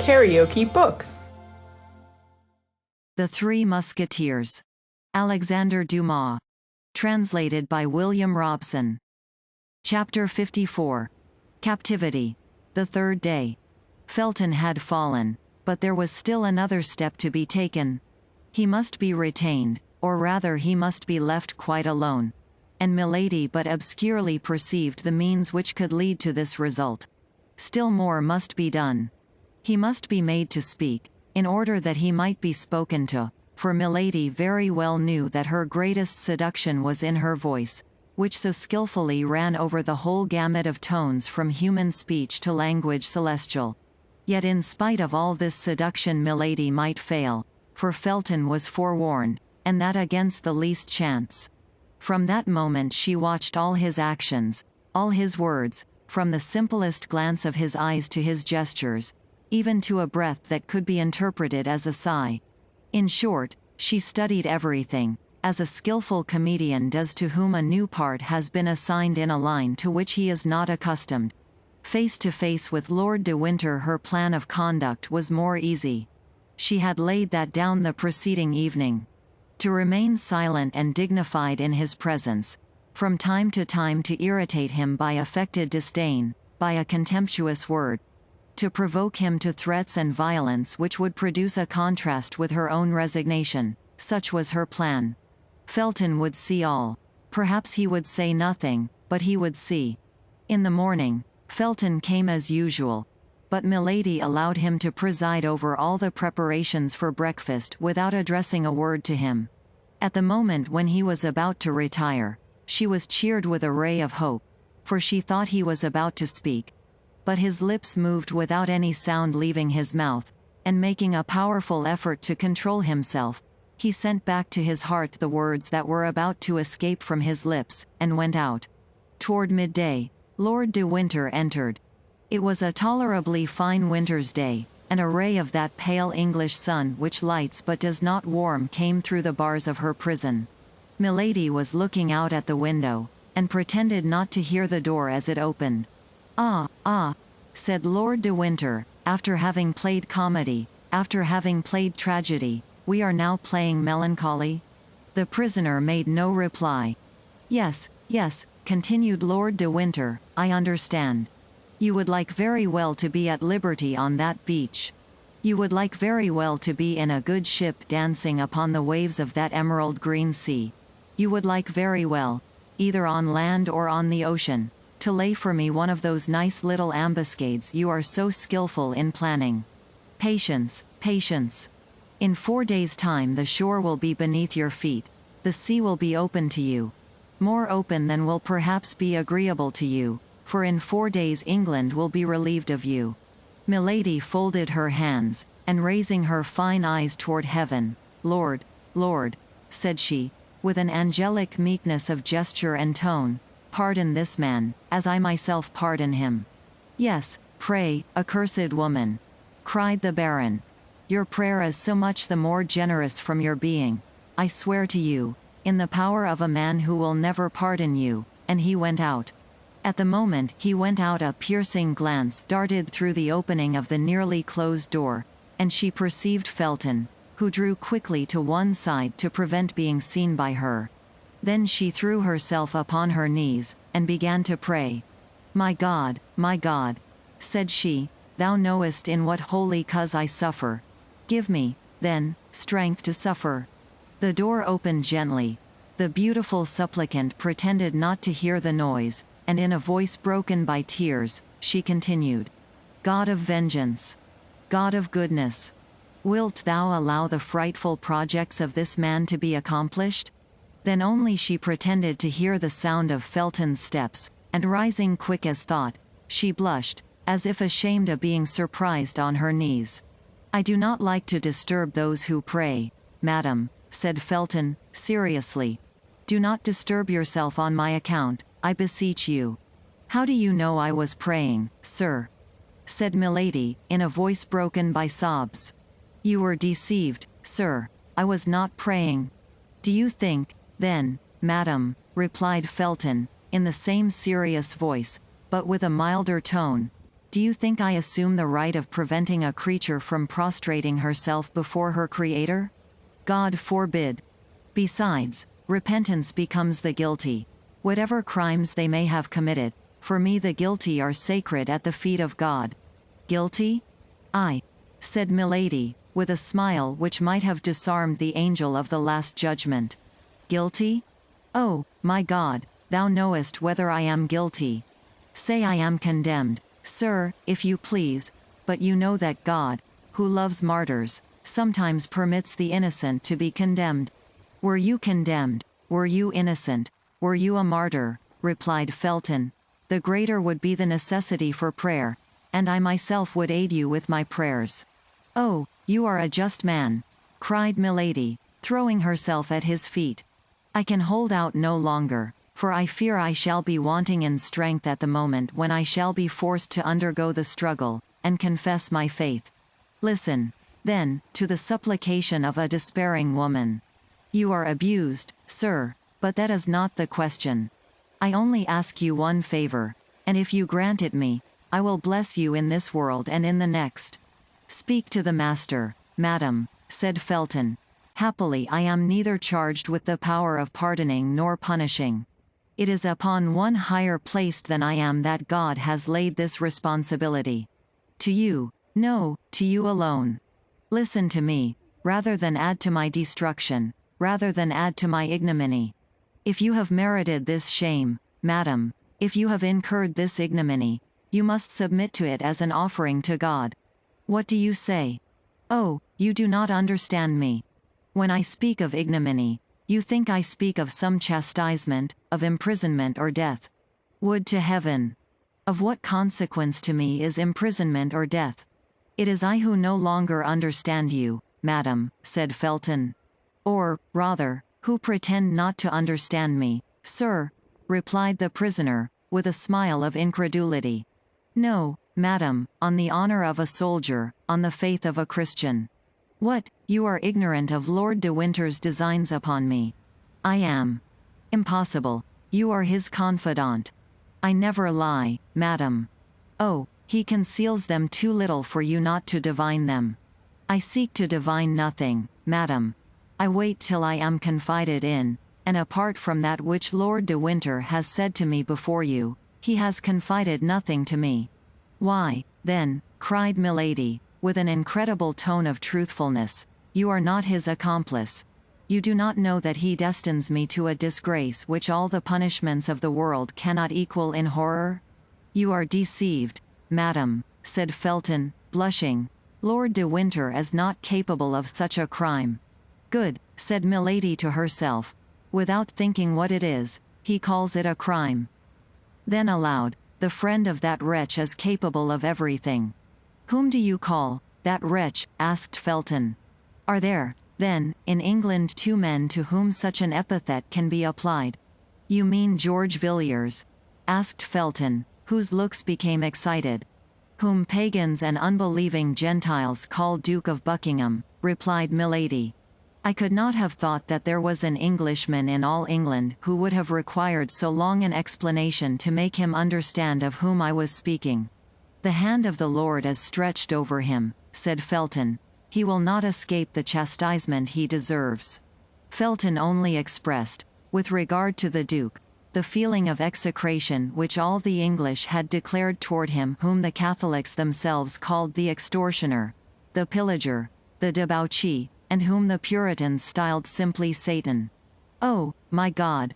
KaraokeBooks. The Three Musketeers. Alexandre Dumas. Translated by William Robson. Chapter 54. Captivity. The third day. Felton had fallen, but there was still another step to be taken. He must be retained, or rather he must be left quite alone. And Milady but obscurely perceived the means which could lead to this result. Still more must be done. He must be made to speak, in order that he might be spoken to, for Milady very well knew that her greatest seduction was in her voice, which so skillfully ran over the whole gamut of tones from human speech to language celestial. Yet in spite of all this seduction Milady might fail, for Felton was forewarned, and that against the least chance. From that moment she watched all his actions, all his words, from the simplest glance of his eyes to his gestures, even to a breath that could be interpreted as a sigh. In short, she studied everything, as a skillful comedian does to whom a new part has been assigned in a line to which he is not accustomed. Face to face with Lord de Winter her plan of conduct was more easy. She had laid that down the preceding evening. To remain silent and dignified in his presence, from time to time to irritate him by affected disdain, by a contemptuous word, to provoke him to threats and violence which would produce a contrast with her own resignation, such was her plan. Felton would see all. Perhaps he would say nothing, but he would see. In the morning, Felton came as usual, but Milady allowed him to preside over all the preparations for breakfast without addressing a word to him. At the moment when he was about to retire, she was cheered with a ray of hope, for she thought he was about to speak. But his lips moved without any sound leaving his mouth, and making a powerful effort to control himself, he sent back to his heart the words that were about to escape from his lips, and went out. Toward midday, Lord de Winter entered. It was a tolerably fine winter's day, and a ray of that pale English sun which lights but does not warm came through the bars of her prison. Milady was looking out at the window, and pretended not to hear the door as it opened. Ah, said Lord de Winter, after having played comedy, after having played tragedy, we are now playing melancholy? The prisoner made no reply. Yes, continued Lord de Winter, I understand. You would like very well to be at liberty on that beach. You would like very well to be in a good ship dancing upon the waves of that emerald green sea. You would like very well, either on land or on the ocean, to lay for me one of those nice little ambuscades you are so skillful in planning. Patience. In 4 days' time the shore will be beneath your feet, the sea will be open to you. More open than will perhaps be agreeable to you, for in 4 days England will be relieved of you. Milady folded her hands, and raising her fine eyes toward heaven, Lord, said she, with an angelic meekness of gesture and tone, pardon this man, as I myself pardon him. Yes, pray, accursed woman, cried the Baron. Your prayer is so much the more generous from your being, I swear to you, in the power of a man who will never pardon you, and he went out. At the moment he went out a piercing glance darted through the opening of the nearly closed door, and she perceived Felton, who drew quickly to one side to prevent being seen by her. Then she threw herself upon her knees, and began to pray. My God, said she, thou knowest in what holy cause I suffer. Give me, then, strength to suffer. The door opened gently. The beautiful supplicant pretended not to hear the noise, and in a voice broken by tears, she continued, God of vengeance, God of goodness, wilt thou allow the frightful projects of this man to be accomplished? Then only she pretended to hear the sound of Felton's steps, and rising quick as thought, she blushed, as if ashamed of being surprised on her knees. I do not like to disturb those who pray, madam, said Felton, seriously. Do not disturb yourself on my account, I beseech you. How do you know I was praying, sir? Said Milady, in a voice broken by sobs. You were deceived, sir, I was not praying. Do you think, then, madam, replied Felton, in the same serious voice, but with a milder tone, Do you think I assume the right of preventing a creature from prostrating herself before her Creator? God forbid. Besides, repentance becomes the guilty. Whatever crimes they may have committed, for me the guilty are sacred at the feet of God. Guilty? Aye, said Milady, with a smile which might have disarmed the angel of the Last Judgment. Guilty? Oh, my God, thou knowest whether I am guilty. Say I am condemned, sir, if you please, but you know that God, who loves martyrs, sometimes permits the innocent to be condemned. Were you condemned, were you innocent, were you a martyr, replied Felton, the greater would be the necessity for prayer, and I myself would aid you with my prayers. Oh, you are a just man, cried Milady, throwing herself at his feet. I can hold out no longer, for I fear I shall be wanting in strength at the moment when I shall be forced to undergo the struggle, and confess my faith. Listen, then, to the supplication of a despairing woman. You are abused, sir, but that is not the question. I only ask you one favor, and if you grant it me, I will bless you in this world and in the next. Speak to the master, madam, said Felton. Happily I am neither charged with the power of pardoning nor punishing. It is upon one higher placed than I am that God has laid this responsibility. To you, no, to you alone. Listen to me, rather than add to my destruction, rather than add to my ignominy. If you have merited this shame, madam, if you have incurred this ignominy, you must submit to it as an offering to God. What do you say? Oh, you do not understand me. When I speak of ignominy, you think I speak of some chastisement, of imprisonment or death. Would to heaven! Of what consequence to me is imprisonment or death? It is I who no longer understand you, madam, said Felton. Or, rather, who pretend not to understand me, sir, replied the prisoner, with a smile of incredulity. No, madam, on the honor of a soldier, on the faith of a Christian. What, you are ignorant of Lord de Winter's designs upon me? I am. Impossible, you are his confidant. I never lie, madam. Oh, he conceals them too little for you not to divine them. I seek to divine nothing, madam. I wait till I am confided in, and apart from that which Lord de Winter has said to me before you, he has confided nothing to me. Why, then, cried Milady, with an incredible tone of truthfulness, you are not his accomplice. You do not know that he destines me to a disgrace which all the punishments of the world cannot equal in horror? You are deceived, madam, said Felton, blushing. Lord de Winter is not capable of such a crime. Good, said Milady to herself. Without thinking what it is, he calls it a crime. Then aloud, the friend of that wretch is capable of everything. Whom do you call that wretch? Asked Felton. Are there, then, in England two men to whom such an epithet can be applied? You mean George Villiers? Asked Felton, whose looks became excited. Whom pagans and unbelieving Gentiles call Duke of Buckingham, replied Milady. I could not have thought that there was an Englishman in all England who would have required so long an explanation to make him understand of whom I was speaking. The hand of the Lord is stretched over him, said Felton. He will not escape the chastisement he deserves. Felton only expressed, with regard to the Duke, the feeling of execration which all the English had declared toward him, whom the Catholics themselves called the extortioner, the pillager, the debauchee, and whom the Puritans styled simply Satan. Oh, my God,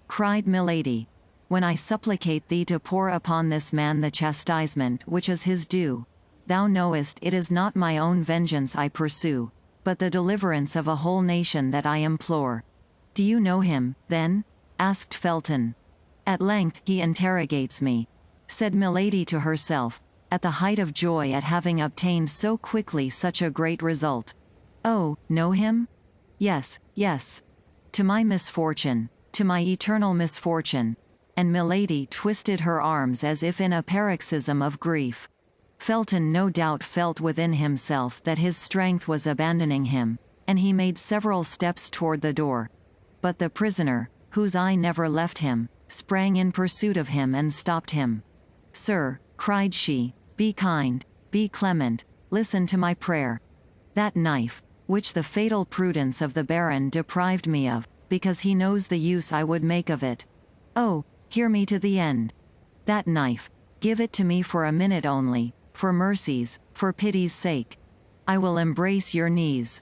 cried Milady, when I supplicate thee to pour upon this man the chastisement which is his due, thou knowest it is not my own vengeance I pursue, but the deliverance of a whole nation that I implore. Do you know him, then? Asked Felton. At length he interrogates me, said Milady to herself, at the height of joy at having obtained so quickly such a great result. Oh, know him? Yes, yes. To my misfortune, to my eternal misfortune. And Milady twisted her arms as if in a paroxysm of grief. Felton no doubt felt within himself that his strength was abandoning him, and he made several steps toward the door. But the prisoner, whose eye never left him, sprang in pursuit of him and stopped him. Sir, cried she, be kind, be clement, listen to my prayer. That knife, which the fatal prudence of the Baron deprived me of, because he knows the use I would make of it. Oh, hear me to the end. That knife, give it to me for a minute only, for mercy's, for pity's sake. I will embrace your knees.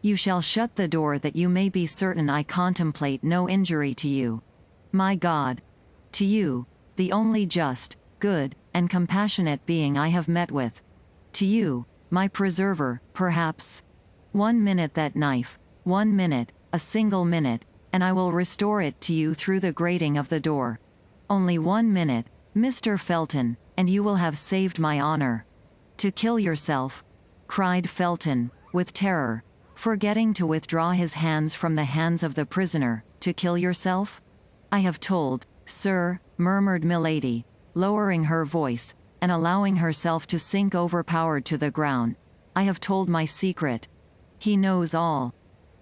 You shall shut the door that you may be certain I contemplate no injury to you. My God. To you, the only just, good, and compassionate being I have met with. To you, my preserver, perhaps. 1 minute that knife, 1 minute, a single minute, and I will restore it to you through the grating of the door. Only 1 minute, Mr. Felton, and you will have saved my honor. To kill yourself? Cried Felton, with terror, forgetting to withdraw his hands from the hands of the prisoner. To kill yourself? I have told, sir, murmured Milady, lowering her voice, and allowing herself to sink overpowered to the ground. I have told my secret. He knows all.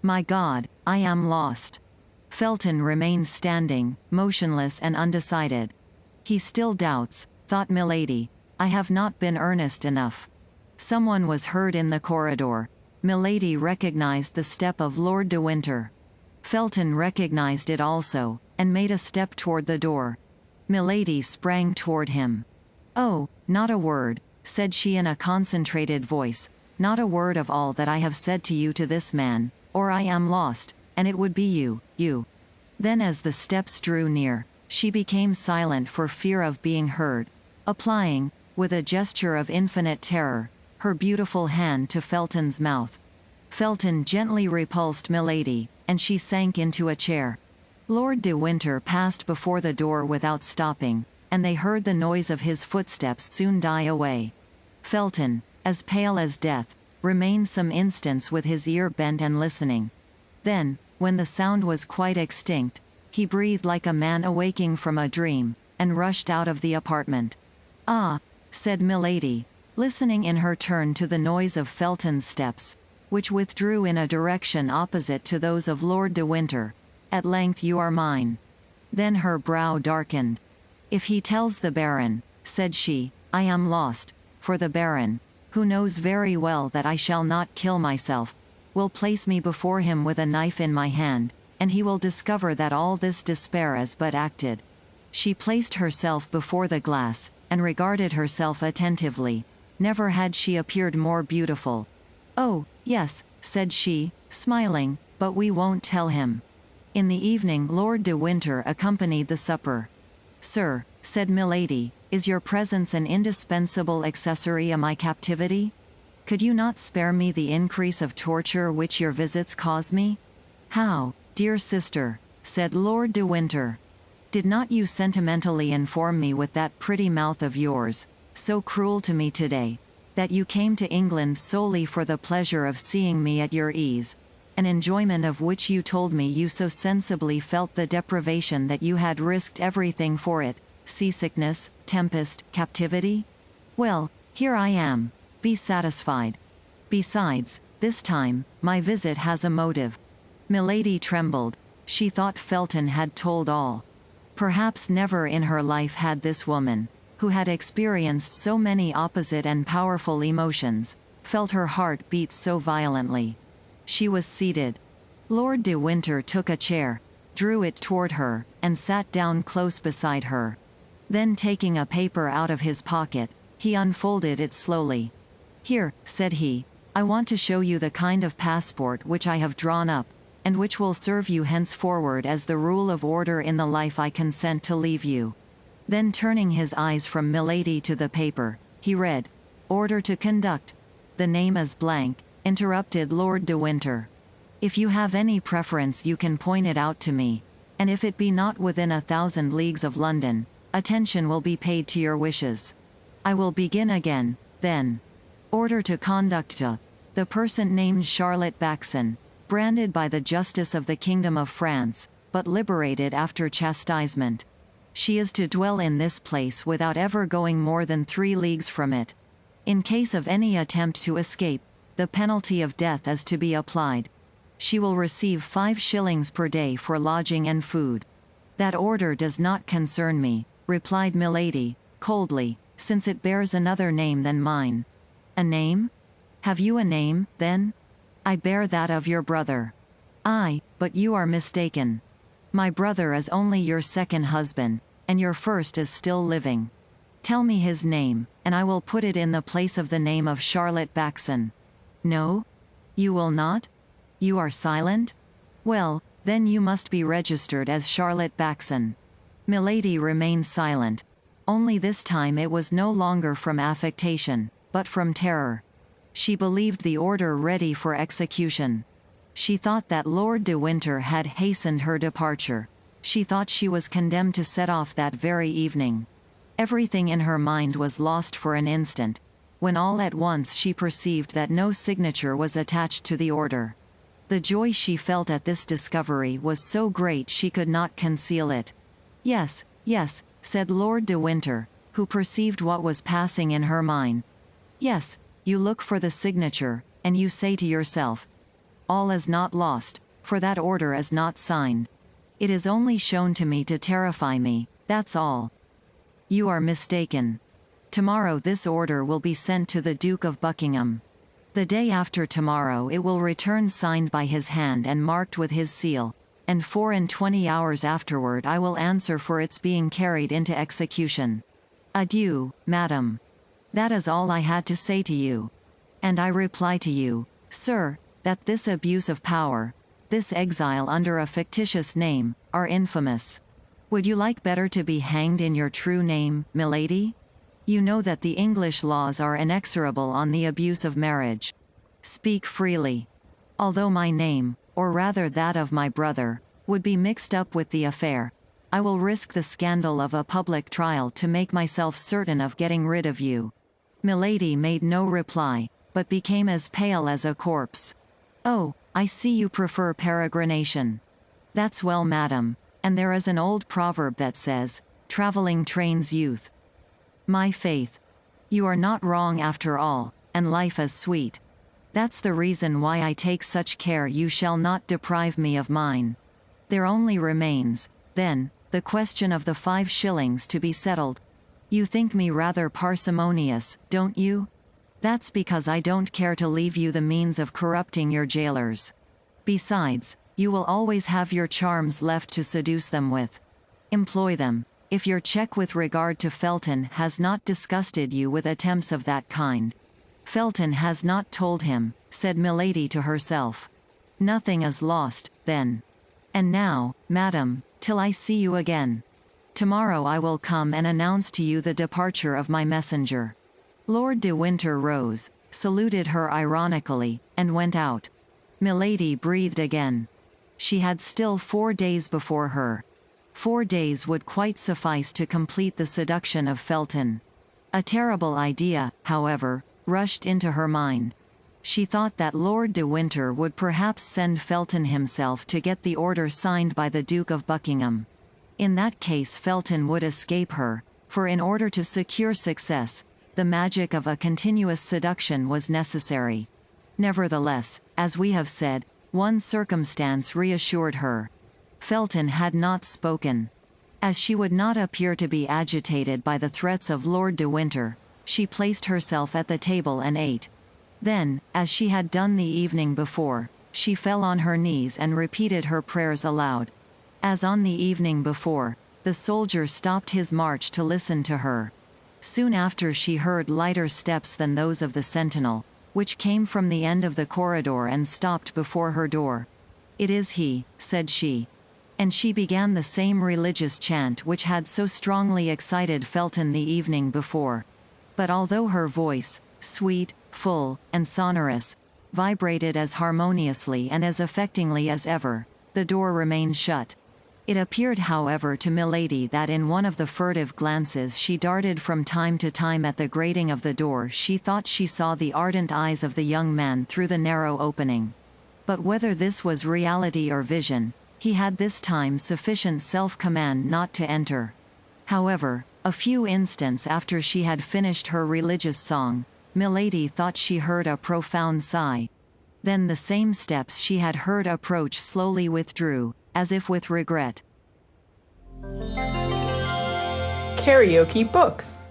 My God, I am lost. Felton remained standing, motionless and undecided. He still doubts, thought Milady. I have not been earnest enough. Someone was heard in the corridor. Milady recognized the step of Lord de Winter. Felton recognized it also, and made a step toward the door. Milady sprang toward him. Oh, not a word, said she in a concentrated voice, not a word of all that I have said to you to this man, or I am lost, and it would be you. Then as the steps drew near, she became silent for fear of being heard, applying, with a gesture of infinite terror, her beautiful hand to Felton's mouth. Felton gently repulsed Milady, and she sank into a chair. Lord de Winter passed before the door without stopping, and they heard the noise of his footsteps soon die away. Felton, as pale as death, remained some instants with his ear bent and listening. Then, when the sound was quite extinct, he breathed like a man awaking from a dream, and rushed out of the apartment. Ah, said Milady, listening in her turn to the noise of Felton's steps, which withdrew in a direction opposite to those of Lord de Winter. At length you are mine. Then her brow darkened. If he tells the Baron, said she, I am lost, for the Baron, who knows very well that I shall not kill myself, will place me before him with a knife in my hand, and he will discover that all this despair is but acted. She placed herself before the glass, and regarded herself attentively. Never had she appeared more beautiful. Oh, yes, said she, smiling, but we won't tell him. In the evening Lord de Winter accompanied the supper. Sir, said Milady, is your presence an indispensable accessory of my captivity? Could you not spare me the increase of torture which your visits cause me? How, dear sister, said Lord de Winter. Did not you sentimentally inform me with that pretty mouth of yours, so cruel to me today, that you came to England solely for the pleasure of seeing me at your ease, an enjoyment of which you told me you so sensibly felt the deprivation that you had risked everything for it, seasickness, tempest, captivity? Well, here I am. Be satisfied. Besides, this time, my visit has a motive. Milady trembled. She thought Felton had told all. Perhaps never in her life had this woman, who had experienced so many opposite and powerful emotions, felt her heart beat so violently. She was seated. Lord de Winter took a chair, drew it toward her, and sat down close beside her. Then taking a paper out of his pocket, he unfolded it slowly. Here, said he, I want to show you the kind of passport which I have drawn up, and which will serve you henceforward as the rule of order in the life I consent to leave you. Then turning his eyes from Milady to the paper, he read, Order to conduct. The name is blank, interrupted Lord de Winter. If you have any preference you can point it out to me, and if it be not within 1,000 leagues of London, attention will be paid to your wishes. I will begin again, then. Order to conduct to the person named Charlotte Backson, branded by the justice of the Kingdom of France, but liberated after chastisement. She is to dwell in this place without ever going more than 3 leagues from it. In case of any attempt to escape, the penalty of death is to be applied. She will receive 5 shillings per day for lodging and food. That order does not concern me, replied Milady, coldly. since it bears another name than mine. A name? Have you a name, then? I bear that of your brother. Aye, but you are mistaken. My brother is only your second husband, and your first is still living. Tell me his name, and I will put it in the place of the name of Charlotte Backson. No? You will not? You are silent? Well, then you must be registered as Charlotte Backson. Milady remained silent. Only this time it was no longer from affectation, but from terror. She believed the order ready for execution. She thought that Lord de Winter had hastened her departure. She thought she was condemned to set off that very evening. Everything in her mind was lost for an instant, when all at once she perceived that no signature was attached to the order. The joy she felt at this discovery was so great she could not conceal it. Yes, yes, said Lord de Winter, who perceived what was passing in her mind. Yes, you look for the signature, and you say to yourself, all is not lost, for that order is not signed. It is only shown to me to terrify me, that's all. You are mistaken. Tomorrow this order will be sent to the Duke of Buckingham. The day after tomorrow it will return signed by his hand and marked with his seal, and 24 hours afterward I will answer for its being carried into execution. Adieu, madam. That is all I had to say to you. And I reply to you, sir, that this abuse of power, this exile under a fictitious name, are infamous. Would you like better to be hanged in your true name, milady? You know that the English laws are inexorable on the abuse of marriage. Speak freely. Although my name, or rather that of my brother, would be mixed up with the affair, I will risk the scandal of a public trial to make myself certain of getting rid of you. Milady made no reply, but became as pale as a corpse. Oh, I see you prefer peregrination. That's well, madam, and there is an old proverb that says, traveling trains youth. My faith. You are not wrong after all, and life is sweet. That's the reason why I take such care you shall not deprive me of mine. There only remains, then, the question of the 5 shillings to be settled. You think me rather parsimonious, don't you? That's because I don't care to leave you the means of corrupting your jailers. Besides, you will always have your charms left to seduce them with. Employ them, if your check with regard to Felton has not disgusted you with attempts of that kind. Felton has not told him, said Milady to herself. Nothing is lost, then. And now, madam, till I see you again. Tomorrow I will come and announce to you the departure of my messenger. Lord de Winter rose, saluted her ironically, and went out. Milady breathed again. She had still 4 days before her. 4 days would quite suffice to complete the seduction of Felton. A terrible idea, however, rushed into her mind. She thought that Lord de Winter would perhaps send Felton himself to get the order signed by the Duke of Buckingham. In that case Felton would escape her, for in order to secure success, the magic of a continuous seduction was necessary. Nevertheless, as we have said, one circumstance reassured her. Felton had not spoken. As she would not appear to be agitated by the threats of Lord de Winter, she placed herself at the table and ate. Then, as she had done the evening before, she fell on her knees and repeated her prayers aloud. As on the evening before, the soldier stopped his march to listen to her. Soon after she heard lighter steps than those of the sentinel, which came from the end of the corridor and stopped before her door. It is he, said she. And she began the same religious chant which had so strongly excited Felton the evening before. But although her voice, sweet, full, and sonorous, vibrated as harmoniously and as affectingly as ever, the door remained shut. It appeared however to Milady that in one of the furtive glances she darted from time to time at the grating of the door she thought she saw the ardent eyes of the young man through the narrow opening. But whether this was reality or vision, he had this time sufficient self-command not to enter. However, a few instants after she had finished her religious song, Milady thought she heard a profound sigh. Then the same steps she had heard approach slowly withdrew, as if with regret. KaraokeBooks.